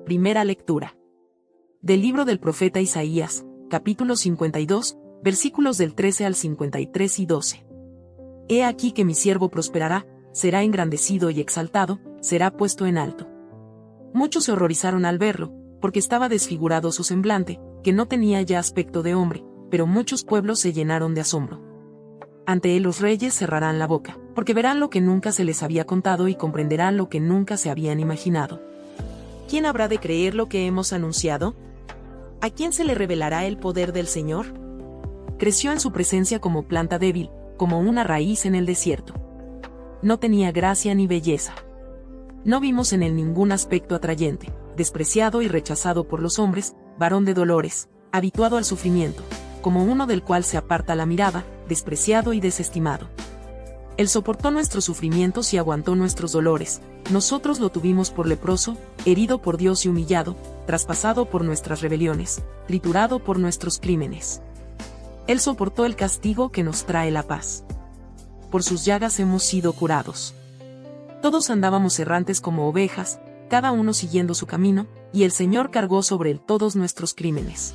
Primera lectura. Del libro del profeta Isaías, capítulo 52, versículos del 13 al 53 y 12. He aquí que mi siervo prosperará, será engrandecido y exaltado, será puesto en alto. Muchos se horrorizaron al verlo, porque estaba desfigurado su semblante, que no tenía ya aspecto de hombre, pero muchos pueblos se llenaron de asombro. Ante él los reyes cerrarán la boca, porque verán lo que nunca se les había contado y comprenderán lo que nunca se habían imaginado. ¿Quién habrá de creer lo que hemos anunciado? ¿A quién se le revelará el poder del Señor? Creció en su presencia como planta débil, como una raíz en el desierto. No tenía gracia ni belleza. No vimos en él ningún aspecto atrayente, despreciado y rechazado por los hombres, varón de dolores, habituado al sufrimiento, como uno del cual se aparta la mirada, despreciado y desestimado. Él soportó nuestros sufrimientos y aguantó nuestros dolores. Nosotros lo tuvimos por leproso, herido por Dios y humillado, traspasado por nuestras rebeliones, triturado por nuestros crímenes. Él soportó el castigo que nos trae la paz. Por sus llagas hemos sido curados. Todos andábamos errantes como ovejas, cada uno siguiendo su camino, y el Señor cargó sobre él todos nuestros crímenes.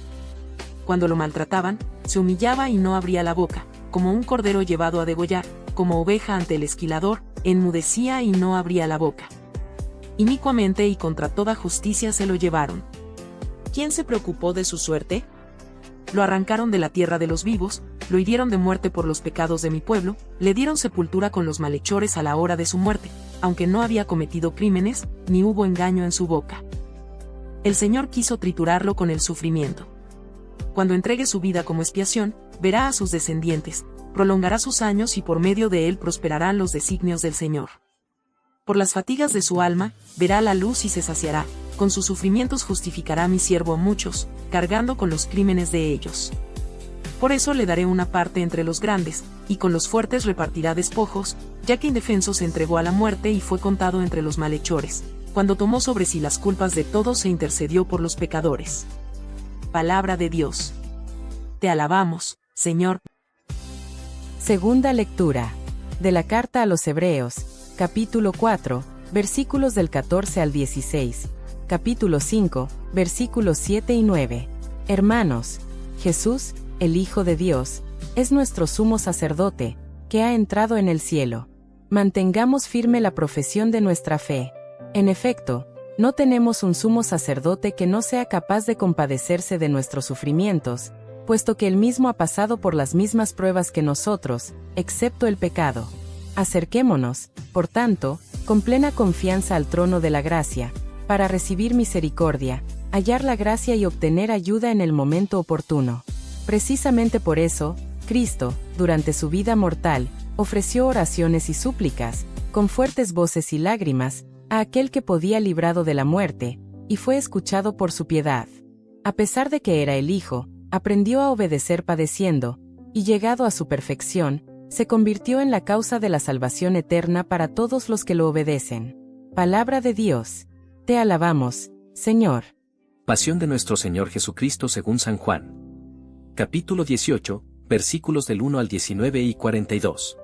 Cuando lo maltrataban, se humillaba y no abría la boca, como un cordero llevado a degollar, como oveja ante el esquilador, enmudecía y no abría la boca. Inicuamente y contra toda justicia se lo llevaron. ¿Quién se preocupó de su suerte? Lo arrancaron de la tierra de los vivos, lo hirieron de muerte por los pecados de mi pueblo, le dieron sepultura con los malhechores a la hora de su muerte, aunque no había cometido crímenes, ni hubo engaño en su boca. El Señor quiso triturarlo con el sufrimiento. Cuando entregue su vida como expiación, verá a sus descendientes, prolongará sus años y por medio de él prosperarán los designios del Señor. Por las fatigas de su alma, verá la luz y se saciará, con sus sufrimientos justificará mi siervo a muchos, cargando con los crímenes de ellos. Por eso le daré una parte entre los grandes, y con los fuertes repartirá despojos, ya que indefenso se entregó a la muerte y fue contado entre los malhechores, cuando tomó sobre sí las culpas de todos e intercedió por los pecadores. Palabra de Dios. Te alabamos, Señor. Segunda lectura. De la carta a los Hebreos, capítulo 4, versículos del 14 al 16, capítulo 5, versículos 7 y 9. Hermanos, Jesús, el Hijo de Dios, es nuestro sumo sacerdote, que ha entrado en el cielo. Mantengamos firme la profesión de nuestra fe. En efecto, no tenemos un sumo sacerdote que no sea capaz de compadecerse de nuestros sufrimientos, puesto que él mismo ha pasado por las mismas pruebas que nosotros, excepto el pecado. Acerquémonos, por tanto, con plena confianza al trono de la gracia, para recibir misericordia, hallar la gracia y obtener ayuda en el momento oportuno. Precisamente por eso, Cristo, durante su vida mortal, ofreció oraciones y súplicas, con fuertes voces y lágrimas, a aquel que podía librado de la muerte, y fue escuchado por su piedad. A pesar de que era el Hijo, aprendió a obedecer padeciendo, y llegado a su perfección, se convirtió en la causa de la salvación eterna para todos los que lo obedecen. Palabra de Dios. Te alabamos, Señor. Pasión de nuestro Señor Jesucristo según San Juan. Capítulo 18, versículos del 1 al 19 y 42.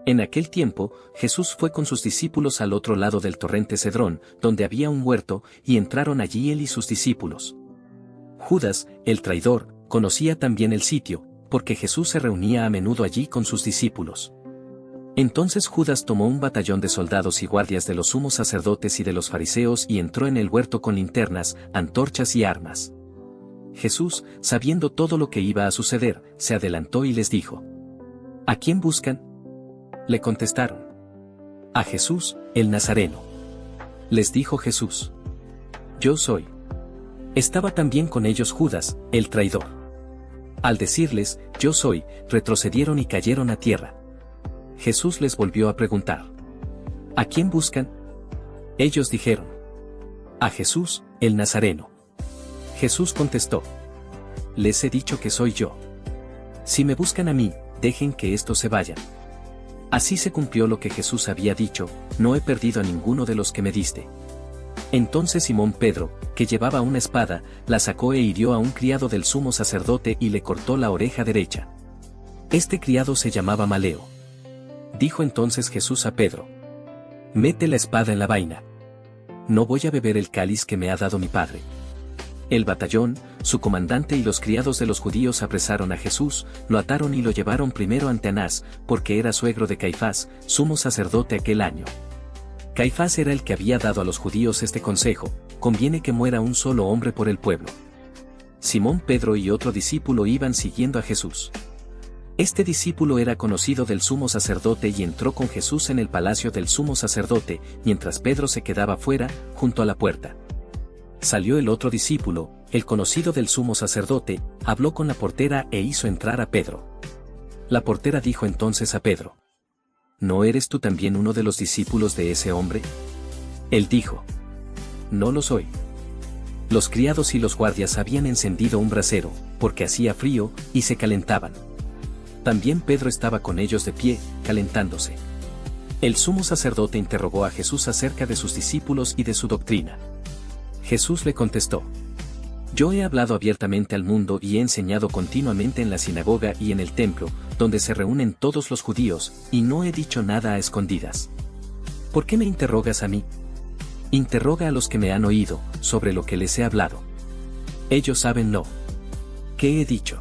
En aquel tiempo, Jesús fue con sus discípulos al otro lado del torrente Cedrón, donde había un huerto, y entraron allí él y sus discípulos. Judas, el traidor, conocía también el sitio, porque Jesús se reunía a menudo allí con sus discípulos. Entonces Judas tomó un batallón de soldados y guardias de los sumos sacerdotes y de los fariseos y entró en el huerto con linternas, antorchas y armas. Jesús, sabiendo todo lo que iba a suceder, se adelantó y les dijo: ¿A quién buscan? Le contestaron: a Jesús, el Nazareno. Les dijo Jesús: Yo soy. Estaba también con ellos Judas, el traidor. Al decirles, yo soy, retrocedieron y cayeron a tierra. Jesús les volvió a preguntar: ¿a quién buscan? Ellos dijeron: a Jesús, el Nazareno. Jesús contestó: les he dicho que soy yo. Si me buscan a mí, dejen que estos se vayan. Así se cumplió lo que Jesús había dicho: no he perdido a ninguno de los que me diste. Entonces Simón Pedro, que llevaba una espada, la sacó e hirió a un criado del sumo sacerdote y le cortó la oreja derecha. Este criado se llamaba Maleo. Dijo entonces Jesús a Pedro: mete la espada en la vaina. No voy a beber el cáliz que me ha dado mi padre. El batallón, su comandante y los criados de los judíos apresaron a Jesús, lo ataron y lo llevaron primero ante Anás, porque era suegro de Caifás, sumo sacerdote aquel año. Caifás era el que había dado a los judíos este consejo: conviene que muera un solo hombre por el pueblo. Simón Pedro y otro discípulo iban siguiendo a Jesús. Este discípulo era conocido del sumo sacerdote y entró con Jesús en el palacio del sumo sacerdote, mientras Pedro se quedaba fuera, junto a la puerta. Salió el otro discípulo, el conocido del sumo sacerdote, habló con la portera e hizo entrar a Pedro. La portera dijo entonces a Pedro: ¿No eres tú también uno de los discípulos de ese hombre? Él dijo: No lo soy. Los criados y los guardias habían encendido un brasero, porque hacía frío, y se calentaban. También Pedro estaba con ellos de pie, calentándose. El sumo sacerdote interrogó a Jesús acerca de sus discípulos y de su doctrina. Jesús le contestó: Yo he hablado abiertamente al mundo y he enseñado continuamente en la sinagoga y en el templo, donde se reúnen todos los judíos, y no he dicho nada a escondidas. ¿Por qué me interrogas a mí? Interroga a los que me han oído, sobre lo que les he hablado. Ellos saben lo que he dicho.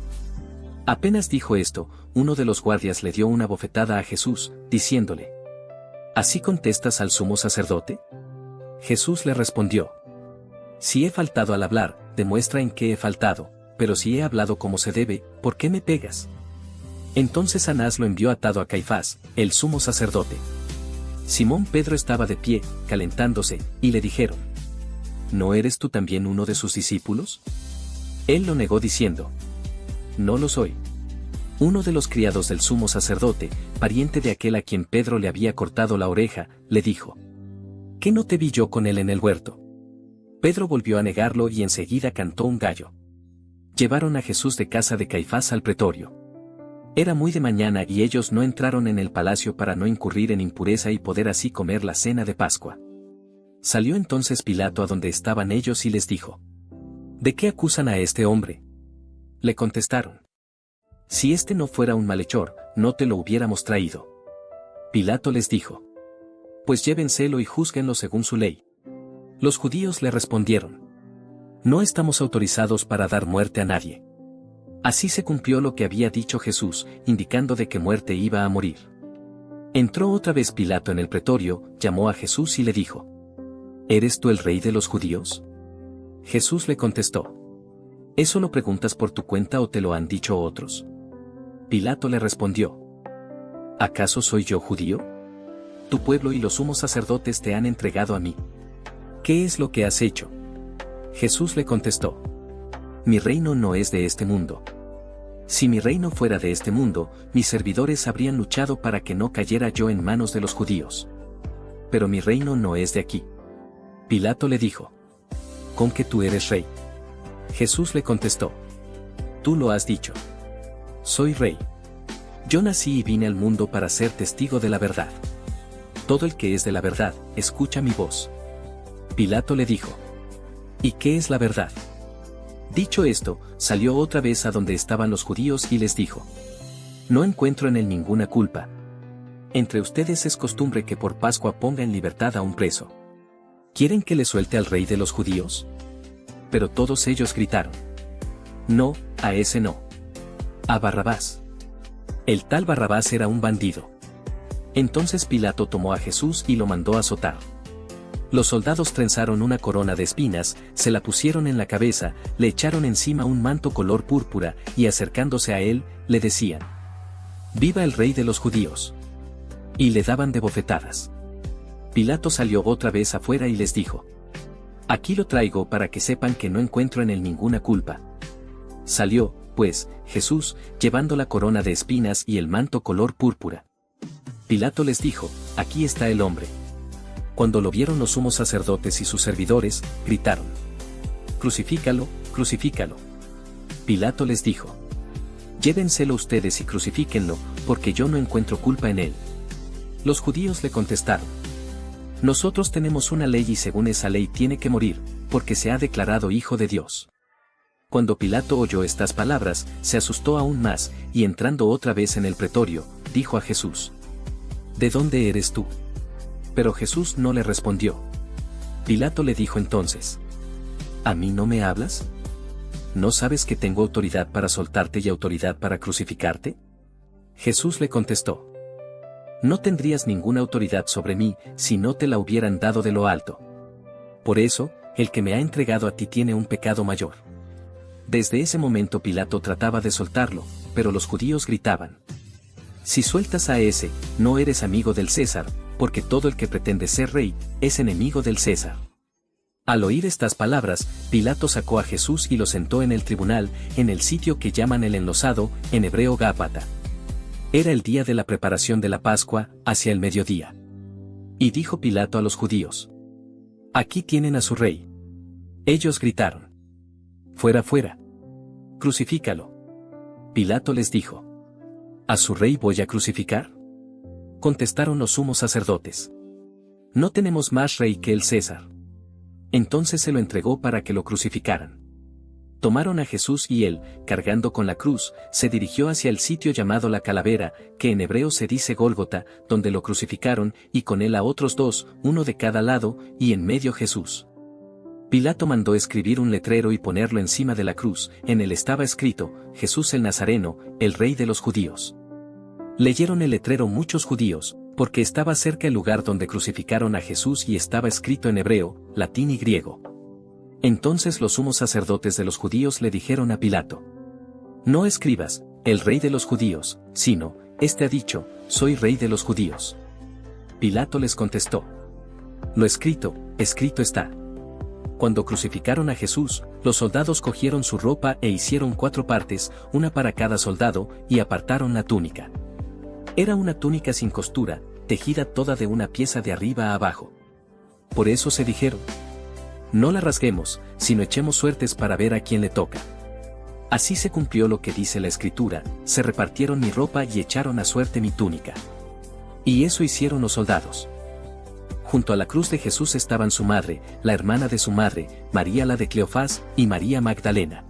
Apenas dijo esto, uno de los guardias le dio una bofetada a Jesús, diciéndole: ¿Así contestas al sumo sacerdote? Jesús le respondió: Si he faltado al hablar, demuestra en qué he faltado, pero si he hablado como se debe, ¿por qué me pegas? Entonces Anás lo envió atado a Caifás, el sumo sacerdote. Simón Pedro estaba de pie, calentándose, y le dijeron: ¿No eres tú también uno de sus discípulos? Él lo negó diciendo: No lo soy. Uno de los criados del sumo sacerdote, pariente de aquel a quien Pedro le había cortado la oreja, le dijo: ¿Qué no te vi yo con él en el huerto? Pedro volvió a negarlo y enseguida cantó un gallo. Llevaron a Jesús de casa de Caifás al pretorio. Era muy de mañana y ellos no entraron en el palacio para no incurrir en impureza y poder así comer la cena de Pascua. Salió entonces Pilato a donde estaban ellos y les dijo: ¿De qué acusan a este hombre? Le contestaron: Si este no fuera un malhechor, no te lo hubiéramos traído. Pilato les dijo: Pues llévenselo y júzguenlo según su ley. Los judíos le respondieron: No estamos autorizados para dar muerte a nadie. Así se cumplió lo que había dicho Jesús, indicando de qué muerte iba a morir. Entró otra vez Pilato en el pretorio, llamó a Jesús y le dijo: ¿Eres tú el rey de los judíos? Jesús le contestó: ¿Eso lo preguntas por tu cuenta o te lo han dicho otros? Pilato le respondió: ¿Acaso soy yo judío? Tu pueblo y los sumos sacerdotes te han entregado a mí. ¿Qué es lo que has hecho? Jesús le contestó: Mi reino no es de este mundo. Si mi reino fuera de este mundo, mis servidores habrían luchado para que no cayera yo en manos de los judíos. Pero mi reino no es de aquí. Pilato le dijo: ¿Con que tú eres rey? Jesús le contestó: Tú lo has dicho. Soy rey. Yo nací y vine al mundo para ser testigo de la verdad. Todo el que es de la verdad, escucha mi voz. Pilato le dijo: ¿Y qué es la verdad? Dicho esto, salió otra vez a donde estaban los judíos y les dijo: No encuentro en él ninguna culpa. Entre ustedes es costumbre que por Pascua ponga en libertad a un preso. ¿Quieren que le suelte al rey de los judíos? Pero todos ellos gritaron: No, a ese no. A Barrabás. El tal Barrabás era un bandido. Entonces Pilato tomó a Jesús y lo mandó azotar. Los soldados trenzaron una corona de espinas, se la pusieron en la cabeza, le echaron encima un manto color púrpura, y acercándose a él, le decían: ¡Viva el rey de los judíos! Y le daban de bofetadas. Pilato salió otra vez afuera y les dijo: Aquí lo traigo para que sepan que no encuentro en él ninguna culpa. Salió, pues, Jesús, llevando la corona de espinas y el manto color púrpura. Pilato les dijo: Aquí está el hombre. Cuando lo vieron los sumos sacerdotes y sus servidores, gritaron: Crucifícalo, crucifícalo. Pilato les dijo: Llévenselo ustedes y crucifíquenlo, porque yo no encuentro culpa en él. Los judíos le contestaron: Nosotros tenemos una ley y según esa ley tiene que morir, porque se ha declarado hijo de Dios. Cuando Pilato oyó estas palabras, se asustó aún más, y entrando otra vez en el pretorio, dijo a Jesús: ¿De dónde eres tú? Pero Jesús no le respondió. Pilato le dijo entonces: ¿A mí no me hablas? ¿No sabes que tengo autoridad para soltarte y autoridad para crucificarte? Jesús le contestó: No tendrías ninguna autoridad sobre mí si no te la hubieran dado de lo alto. Por eso, el que me ha entregado a ti tiene un pecado mayor. Desde ese momento Pilato trataba de soltarlo, pero los judíos gritaban: Si sueltas a ese, no eres amigo del César, porque todo el que pretende ser rey, es enemigo del César. Al oír estas palabras, Pilato sacó a Jesús y lo sentó en el tribunal, en el sitio que llaman el enlosado, en hebreo Gábata. Era el día de la preparación de la Pascua, hacia el mediodía. Y dijo Pilato a los judíos: Aquí tienen a su rey. Ellos gritaron: Fuera, fuera. Crucifícalo. Pilato les dijo: ¿A su rey voy a crucificar? Contestaron los sumos sacerdotes: No tenemos más rey que el César. Entonces se lo entregó para que lo crucificaran. Tomaron a Jesús y él, cargando con la cruz, se dirigió hacia el sitio llamado la Calavera, que en hebreo se dice Gólgota, donde lo crucificaron, y con él a otros dos, uno de cada lado, y en medio Jesús. Pilato mandó escribir un letrero y ponerlo encima de la cruz, en él estaba escrito: Jesús el Nazareno, el Rey de los Judíos. Leyeron el letrero muchos judíos, porque estaba cerca el lugar donde crucificaron a Jesús y estaba escrito en hebreo, latín y griego. Entonces los sumos sacerdotes de los judíos le dijeron a Pilato: No escribas, el Rey de los Judíos, sino, este ha dicho: Soy Rey de los Judíos. Pilato les contestó: Lo escrito, escrito está. Cuando crucificaron a Jesús, los soldados cogieron su ropa e hicieron 4 partes, una para cada soldado, y apartaron la túnica. Era una túnica sin costura, tejida toda de una pieza de arriba a abajo. Por eso se dijeron: No la rasguemos, sino echemos suertes para ver a quién le toca. Así se cumplió lo que dice la Escritura: se repartieron mi ropa y echaron a suerte mi túnica. Y eso hicieron los soldados. Junto a la cruz de Jesús estaban su madre, la hermana de su madre, María la de Cleofás, y María Magdalena.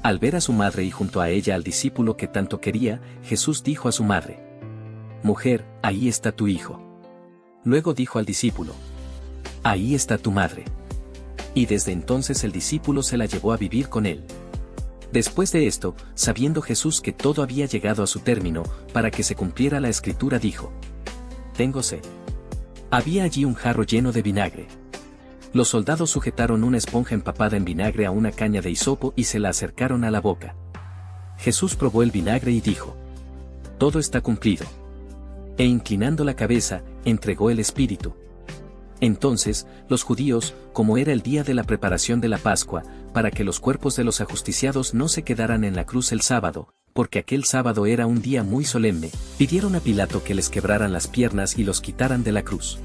Al ver a su madre y junto a ella al discípulo que tanto quería, Jesús dijo a su madre: Mujer, ahí está tu hijo. Luego dijo al discípulo: Ahí está tu madre. Y desde entonces el discípulo se la llevó a vivir con él. Después de esto, sabiendo Jesús que todo había llegado a su término, para que se cumpliera la Escritura dijo: Tengo sed. Había allí un jarro lleno de vinagre. Los soldados sujetaron una esponja empapada en vinagre a una caña de hisopo y se la acercaron a la boca. Jesús probó el vinagre y dijo: Todo está cumplido. E inclinando la cabeza, entregó el espíritu. Entonces, los judíos, como era el día de la preparación de la Pascua, para que los cuerpos de los ajusticiados no se quedaran en la cruz el sábado, porque aquel sábado era un día muy solemne, pidieron a Pilato que les quebraran las piernas y los quitaran de la cruz.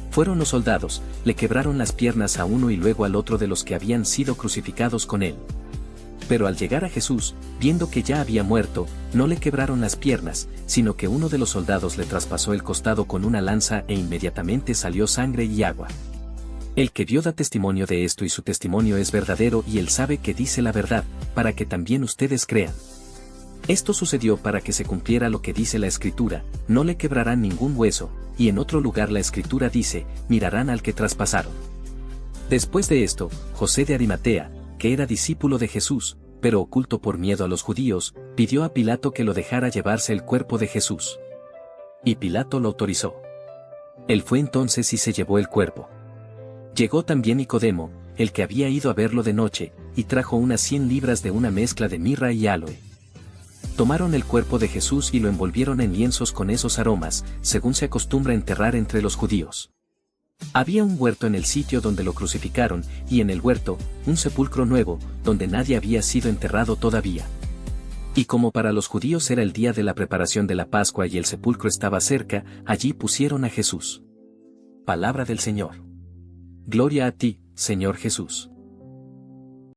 Fueron los soldados, le quebraron las piernas a uno y luego al otro de los que habían sido crucificados con él. Pero al llegar a Jesús, viendo que ya había muerto, no le quebraron las piernas, sino que uno de los soldados le traspasó el costado con una lanza e inmediatamente salió sangre y agua. El que vio da testimonio de esto y su testimonio es verdadero y él sabe que dice la verdad, para que también ustedes crean. Esto sucedió para que se cumpliera lo que dice la Escritura: no le quebrarán ningún hueso, y en otro lugar la Escritura dice: mirarán al que traspasaron. Después de esto, José de Arimatea, que era discípulo de Jesús, pero oculto por miedo a los judíos, pidió a Pilato que lo dejara llevarse el cuerpo de Jesús. Y Pilato lo autorizó. Él fue entonces y se llevó el cuerpo. Llegó también Nicodemo, el que había ido a verlo de noche, y trajo unas 100 libras de una mezcla de mirra y áloe. Tomaron el cuerpo de Jesús y lo envolvieron en lienzos con esos aromas, según se acostumbra enterrar entre los judíos. Había un huerto en el sitio donde lo crucificaron, y en el huerto, un sepulcro nuevo, donde nadie había sido enterrado todavía. Y como para los judíos era el día de la preparación de la Pascua y el sepulcro estaba cerca, allí pusieron a Jesús. Palabra del Señor. Gloria a ti, Señor Jesús.